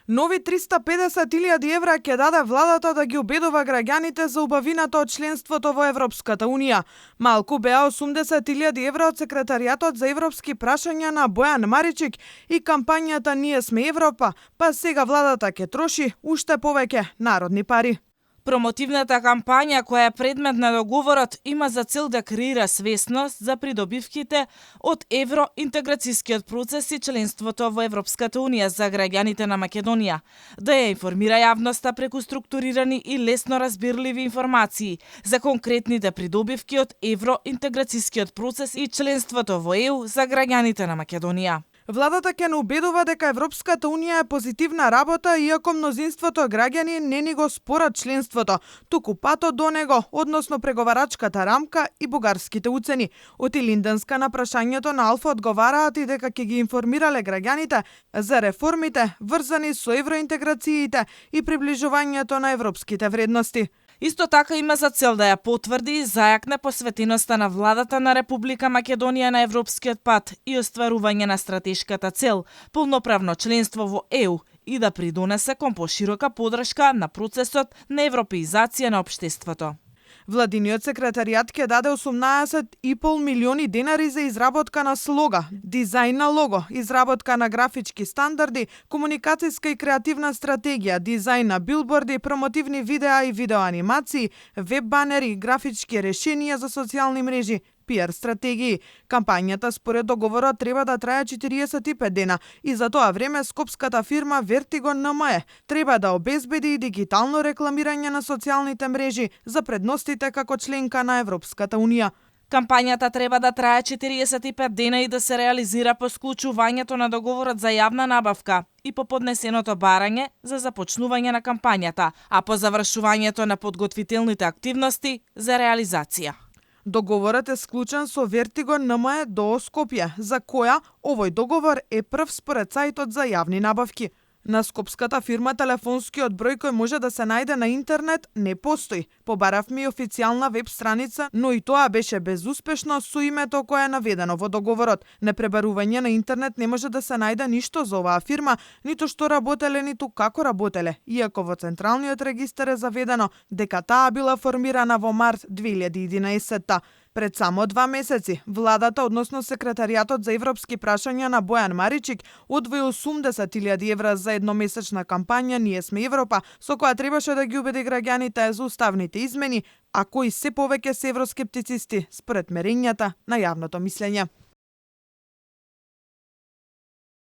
Нови 350.000 евра ќе даде владата да ги убедува граѓаните за убавината од членството во Европската Унија. Малку беа 80.000 евра од секретаријатот за европски прашања на Бојан Маричик и кампањата Ние сме Европа, па сега владата ќе троши уште повеќе народни пари. Промотивната кампања, која е предмет на договорот, има за цел да креира свесност за придобивките од евроинтеграцијскиот процес и членството во Европската Унија за граѓаните на Македонија, да ја информира јавноста преку структурирани и лесно разбирливи информации за конкретните придобивки од евроинтеграцијскиот процес и членството во ЕУ за граѓаните на Македонија. Владата ќе не убедува дека Европската Унија е позитивна работа, иако мнозинството граѓани не ни го спорат членството, туку патот до него, односно преговарачката рамка и бугарските уцени. Од Илинденска на прашањето на Алфа одговараат и дека ќе ги информирале граѓаните за реформите врзани со евроинтеграциите и приближувањето на европските вредности. Исто така има за цел да ја потврди и зајакне посветеноста на владата на Република Македонија на европскиот пат и остварување на стратешката цел полноправно членство во ЕУ и да придонесе кон поширока подршка на процесот на европеизација на општеството. Владиниот секретаријат ќе даде 18,5 милиони денари за изработка на слога, дизајн на лого, изработка на графички стандарди, комуникацијска и креативна стратегија, дизајн на билборди, промотивни видеа и видеоанимации, веб-банери, графички решенија за социјални мрежи, PR стратегии. Кампањата според договорот треба да трае 45 дена и за тоа време скопската фирма Vertigo NME треба да обезбеди и дигитално рекламирање на социјалните мрежи за предностите како членка на Европската Унија. Кампањата треба да трае 45 дена и да се реализира по склучувањето на договорот за јавна набавка и по поднесеното барање за започнување на кампањата, а по завршувањето на подготвителните активности за реализација. Договорот е склучен со Vertigo NME до Скопје, за која овој договор е прв според сајтот за јавни набавки. На скопската фирма телефонскиот број кој може да се најде на интернет не постои. Побаравме и официјална веб страница, но и тоа беше безуспешно со името кое е наведено во договорот. Непребарување на интернет не може да се најде ништо за оваа фирма, ниту што работеле, ниту како работеле, иако во Централниот регистар е заведено дека таа била формирана во март 2011. Пред само 2 месеци, владата, односно секретаријатот за европски прашања на Бојан Маричик, одвои 80.000 евра за едномесечна кампања Ние сме Европа, со која требаше да ги убеди граѓаните за уставните измени, а кои се повеќе се евроскептицисти според мерењата на јавното мислење.